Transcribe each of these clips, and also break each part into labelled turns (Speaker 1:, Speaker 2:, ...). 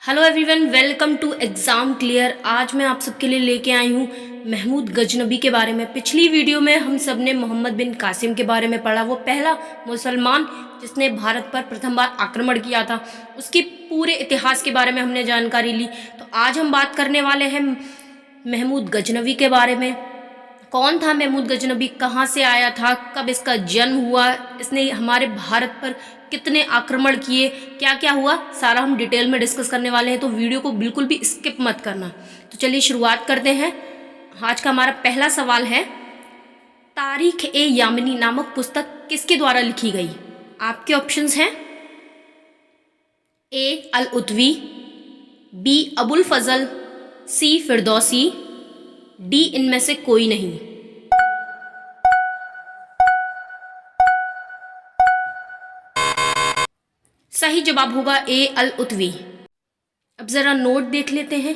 Speaker 1: Hello everyone, welcome to exam clear. आज मैं आप सबके लिए लेके आई हूँ महमूद गजनबी के बारे में। पिछली वीडियो में हम सब ने मोहम्मद बिन कासिम के बारे में पढ़ा। वो पहला मुसलमान जिसने भारत पर प्रथम बार आक्रमण किया था, उसके पूरे इतिहास के बारे में हमने जानकारी ली। तो आज हम बात करने वाले हैं महमूद गजनबी के बारे में। कौन था महमूद गजनबी, कहाँ से आया था, कब इसका जन्म हुआ, इसने हमारे भारत पर कितने आक्रमण किए, क्या क्या हुआ, सारा हम डिटेल में डिस्कस करने वाले हैं। तो वीडियो को बिल्कुल भी स्किप मत करना। तो चलिए शुरुआत करते हैं। आज का हमारा पहला सवाल है, तारीख ए यामिनी नामक पुस्तक किसके द्वारा लिखी गई? आपके ऑप्शंस हैं ए अल उतवी, बी अबुल फजल, सी फिरदौसी, डी इनमें से कोई नहीं। सही जवाब होगा ए अल उतवी। अब जरा नोट देख लेते हैं।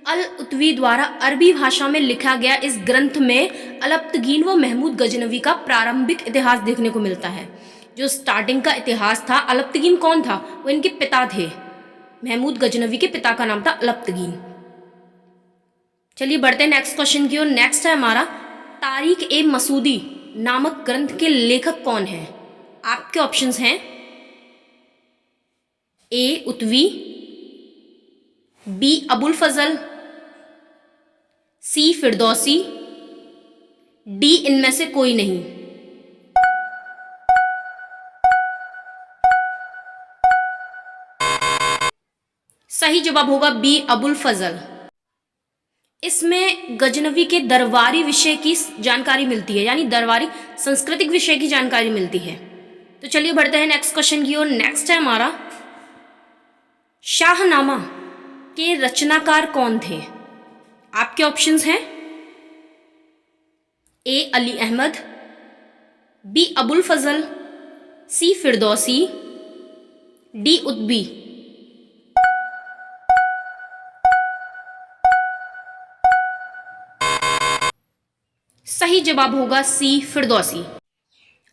Speaker 1: अल उतवी द्वारा अरबी भाषा में लिखा गया इस ग्रंथ में अलप्तगीन व महमूद गजनवी का प्रारंभिक इतिहास देखने को मिलता है। जो स्टार्टिंग का इतिहास था, अलप्तगीन कौन था? वो इनके पिता थे। महमूद गजनवी के पिता का नाम था अलप्तगीन। चलिए बढ़ते हैं नेक्स्ट क्वेश्चन की ओर। नेक्स्ट है हमारा, तारीख ए मसूदी नामक ग्रंथ के लेखक कौन है? आपके ऑप्शंस हैं ए उतवी, बी अबुल फजल, सी फिरदौसी, डी इनमें से कोई नहीं। सही जवाब होगा बी अबुल फजल। इसमें गजनवी के दरबारी विषय की जानकारी मिलती है, यानी दरबारी सांस्कृतिक विषय की जानकारी मिलती है। तो चलिए बढ़ते हैं नेक्स्ट क्वेश्चन की ओर। नेक्स्ट है हमारा, शाहनामा के रचनाकार कौन थे? आपके ऑप्शंस हैं ए अली अहमद, बी अबुल फजल, सी फिरदौसी, डी उतबी। सही जवाब होगा सी फिरदौसी।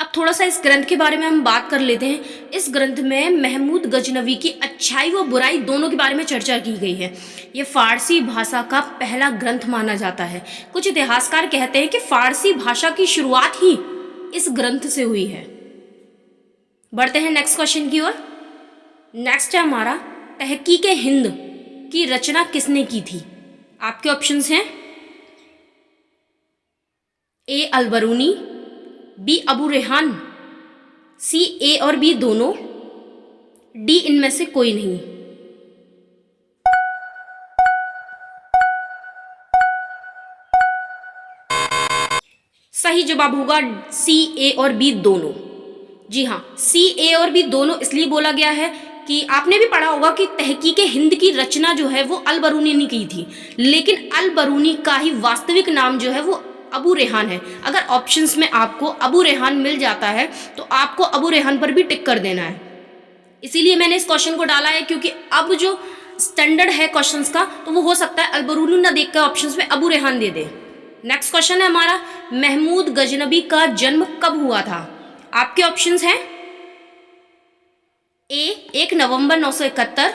Speaker 1: अब थोड़ा सा इस ग्रंथ के बारे में हम बात कर लेते हैं। इस ग्रंथ में महमूद गजनवी की अच्छाई व बुराई दोनों के बारे में चर्चा की गई है। ये फारसी भाषा का पहला ग्रंथ माना जाता है। कुछ इतिहासकार कहते हैं कि फारसी भाषा की शुरुआत ही इस ग्रंथ से हुई है। बढ़ते हैं नेक्स्ट क्वेश्चन की ओर। नेक्स्ट है हमारा, तहकीक हिंद की रचना किसने की थी? आपके ऑप्शंस हैं ए अल बरूनी, बी अबू रेहान, सी ए और बी दोनों, डी इनमें से कोई नहीं। सही जवाब होगा सी ए और बी दोनों। जी हाँ, सी ए और बी दोनों इसलिए बोला गया है कि आपने भी पढ़ा होगा कि तहकीक हिंद की रचना जो है वो अल बरूनी ने की थी, लेकिन अल बरूनी का ही वास्तविक नाम जो है वो अबू रेहान है। अगर ऑप्शंस में आपको अबू रेहान मिल जाता है तो आपको अबू रेहान पर भी टिक कर देना है। इसीलिए मैंने इस क्वेश्चन को डाला है, क्योंकि अब जो स्टैंडर्ड है क्वेश्चंस का, तो वो हो सकता है अल बरूनी ना देख कर ऑप्शंस में अबू रेहान दे दे। नेक्स्ट क्वेश्चन है हमारा, महमूद गजनबी का जन्म कब हुआ था? आपके ऑप्शंस हैं ए 1 नवंबर 971,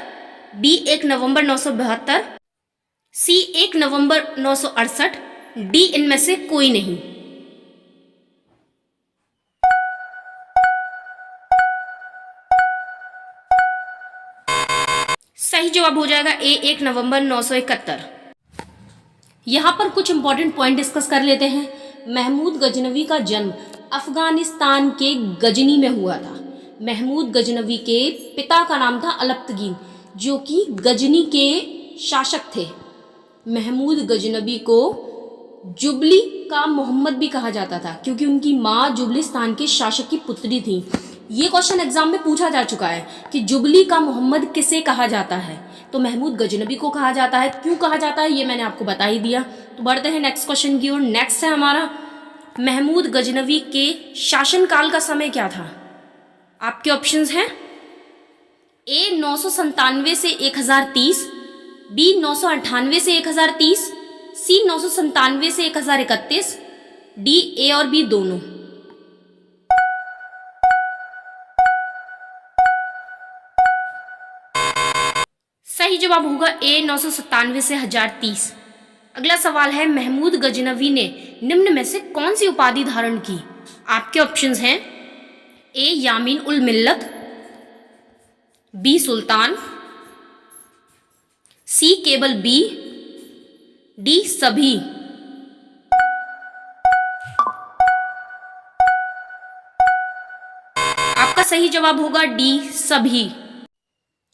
Speaker 1: बी 1 नवंबर 972, सी 1 नवंबर 968, डी इनमें से कोई नहीं। सही जवाब हो जाएगा ए 1 नवंबर 971। यहां पर कुछ इंपॉर्टेंट पॉइंट डिस्कस कर लेते हैं। महमूद गजनवी का जन्म अफगानिस्तान के गजनी में हुआ था। महमूद गजनवी के पिता का नाम था अलप्तगीन, जो कि गजनी के शासक थे। महमूद गजनबी को जुबली का मोहम्मद भी कहा जाता था, क्योंकि उनकी माँ जुबलिस्तान के शासक की पुत्री थी। ये क्वेश्चन एग्जाम में पूछा जा चुका है कि जुबली का मोहम्मद किसे कहा जाता है, तो महमूद गजनबी को कहा जाता है। क्यों कहा जाता है ये मैंने आपको बता ही दिया। तो बढ़ते हैं नेक्स्ट क्वेश्चन की ओर। नेक्स्ट है हमारा, महमूद गजनवी के शासनकाल का समय क्या था? आपके ऑप्शंस हैं ए 997 से 1030, बी 998 से 1030, सी 997 से 1031, डी ए और बी दोनों। सही जवाब होगा ए 997 से 1030। अगला सवाल है, महमूद गजनवी ने निम्न में से कौन सी उपाधि धारण की? आपके ऑप्शंस हैं ए यामीन उल मिल्लत, बी सुल्तान, सी केवल बी, डी सभी। आपका सही जवाब होगा डी सभी।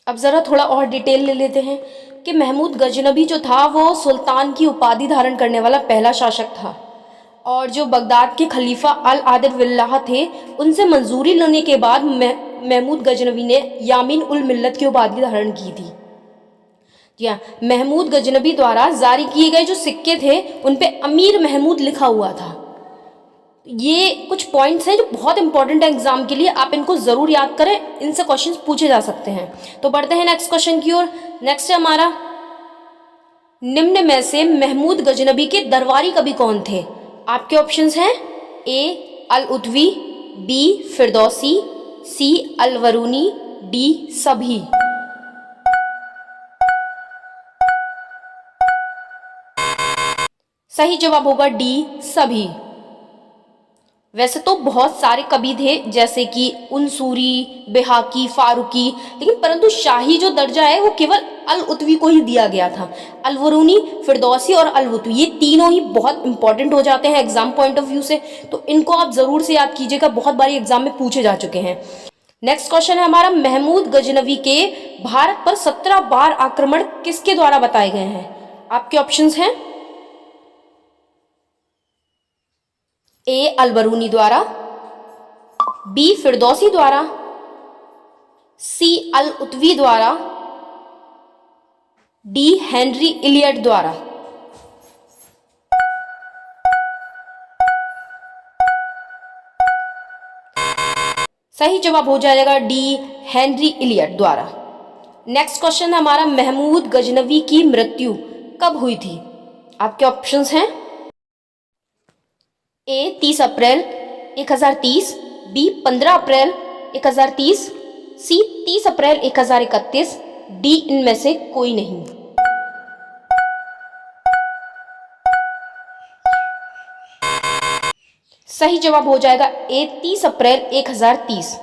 Speaker 1: अब ज़रा थोड़ा और डिटेल ले लेते हैं कि महमूद गजनवी जो था वो सुल्तान की उपाधि धारण करने वाला पहला शासक था, और जो बगदाद के खलीफा अल आदिल बिल्लाह थे उनसे मंजूरी लेने के बाद महमूद गजनवी ने यामीन उल मिल्लत की उपाधि धारण की थी। या महमूद गजनवी द्वारा जारी किए गए जो सिक्के थे उन पे अमीर महमूद लिखा हुआ था। ये कुछ पॉइंट्स हैं जो बहुत इंपॉर्टेंट है एग्जाम के लिए, आप इनको ज़रूर याद करें, इनसे क्वेश्चंस पूछे जा सकते हैं। तो बढ़ते हैं नेक्स्ट क्वेश्चन की ओर। नेक्स्ट है हमारा, निम्न में से महमूद गजनवी के दरबारी कवि कौन थे? आपके ऑप्शंस हैं ए अल उतवी, बी फिरदौसी, सी अल वरूनी, डी सभी। सही जवाब होगा डी सभी। वैसे तो बहुत सारे कवि थे जैसे कि उनसूरी, बेहाकी, फारूकी, लेकिन परंतु शाही जो दर्जा है वो केवल अल उतवी को ही दिया गया था। अल वरूनी, फिरदौसी और अल उतवी ये तीनों ही बहुत इंपॉर्टेंट हो जाते हैं एग्जाम पॉइंट ऑफ व्यू से, तो इनको आप जरूर से याद कीजिएगा, बहुत बार एग्जाम में पूछे जा चुके हैं। नेक्स्ट क्वेश्चन है हमारा, महमूद गजनवी के भारत पर 17 बार आक्रमण किसके द्वारा बताए गए हैं? आपके ऑप्शंस हैं ए अल वरूनी द्वारा, बी फिरदौसी द्वारा, सी अल उतवी द्वारा, डी हेनरी इलियट द्वारा। सही जवाब हो जाएगा डी हेनरी इलियट द्वारा। नेक्स्ट क्वेश्चन है हमारा, महमूद गजनवी की मृत्यु कब हुई थी? आपके ऑप्शंस हैं ए 30 अप्रैल 1030, बी 15 अप्रैल 1030, सी 30 अप्रैल 1031, डी इनमें से कोई नहीं। सही जवाब हो जाएगा ए 30 अप्रैल 1030।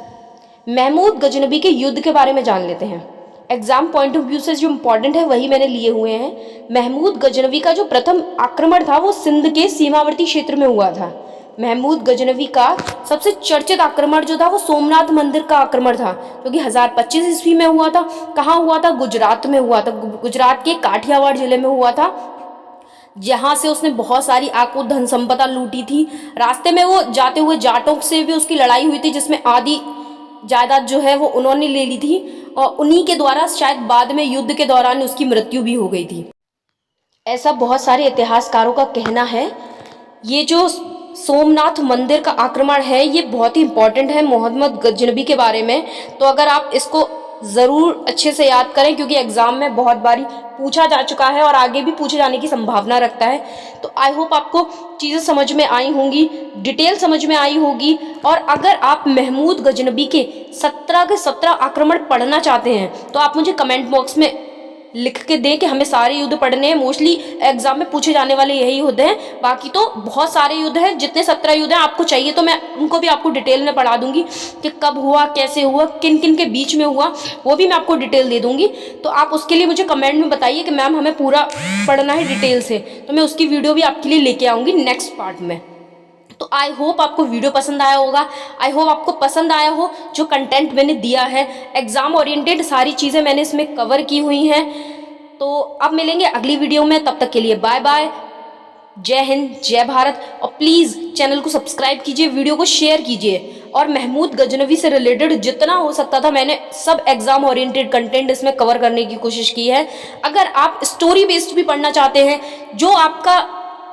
Speaker 1: महमूद गजनवी के युद्ध के बारे में जान लेते हैं। एग्जाम पॉइंट ऑफ व्यू से जो इंपॉर्टेंट है वही मैंने लिए हुए हैं। महमूद गजनवी का जो प्रथम आक्रमण था वो सिंध के सीमावर्ती क्षेत्र में हुआ था। महमूद गजनवी का सबसे चर्चित आक्रमण जो था वो सोमनाथ मंदिर का आक्रमण था, जो कि 1025 ईस्वी में हुआ था। कहाँ हुआ था? गुजरात में हुआ था। गुजरात के काठियावाड़ जिले में हुआ था, जहाँ से उसने बहुत सारी आकुल धन संपदा लूटी थी। रास्ते में वो जाते हुए जाटों से भी उसकी लड़ाई हुई थी, जिसमें आधी जायदाद जो है वो उन्होंने ले ली थी, और उन्हीं के द्वारा शायद बाद में युद्ध के दौरान उसकी मृत्यु भी हो गई थी, ऐसा बहुत सारे इतिहासकारों का कहना है। ये जो सोमनाथ मंदिर का आक्रमण है ये बहुत ही इंपॉर्टेंट है मोहम्मद गजनवी के बारे में, तो अगर आप इसको ज़रूर अच्छे से याद करें क्योंकि एग्जाम में बहुत बारी पूछा जा चुका है और आगे भी पूछे जाने की संभावना रखता है। तो आई होप आपको चीज़ें समझ में आई होंगी, डिटेल समझ में आई होगी। और अगर आप महमूद गजनवी के 17 के 17 आक्रमण पढ़ना चाहते हैं तो आप मुझे कमेंट बॉक्स में लिख के दें कि हमें सारे युद्ध पढ़ने हैं। मोस्टली एग्जाम में पूछे जाने वाले यही युद्ध हैं, बाकी तो बहुत सारे युद्ध हैं। जितने 17 युद्ध हैं आपको चाहिए तो मैं उनको भी आपको डिटेल में पढ़ा दूंगी कि कब हुआ, कैसे हुआ, किन किन के बीच में हुआ, वो भी मैं आपको डिटेल दे दूंगी। तो आप उसके लिए मुझे कमेंट में बताइए कि मैम हमें पूरा पढ़ना है डिटेल से, तो मैं उसकी वीडियो भी आपके लिए लेके आऊँगी नेक्स्ट पार्ट में। तो आई होप आपको वीडियो पसंद आया होगा, आई होप आपको पसंद आया हो जो कंटेंट मैंने दिया है। एग्जाम ओरिएंटेड सारी चीज़ें मैंने इसमें कवर की हुई हैं। तो अब मिलेंगे अगली वीडियो में, तब तक के लिए बाय बाय, जय हिंद, जय भारत। और प्लीज़ चैनल को सब्सक्राइब कीजिए, वीडियो को शेयर कीजिए। और महमूद गजनवी से रिलेटेड जितना हो सकता था मैंने सब एग्जाम ओरिएंटेड कंटेंट इसमें कवर करने की कोशिश की है। अगर आप स्टोरी बेस्ड भी पढ़ना चाहते हैं, जो आपका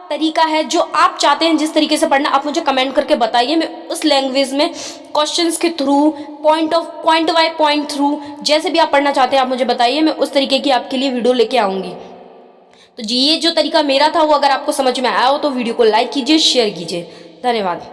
Speaker 1: तरीका है, जो आप चाहते हैं जिस तरीके से पढ़ना, आप मुझे कमेंट करके बताइए। मैं उस लैंग्वेज में क्वेश्चंस के through, point by point through, जैसे भी आप पढ़ना चाहते हैं आप मुझे बताइए, मैं उस तरीके की आपके लिए वीडियो लेके आऊँगी। तो जी ये जो तरीका मेरा था वो अगर आपको समझ में आया हो तो वीडियो को लाइक कीजिए, शेयर कीजिए। धन्यवाद।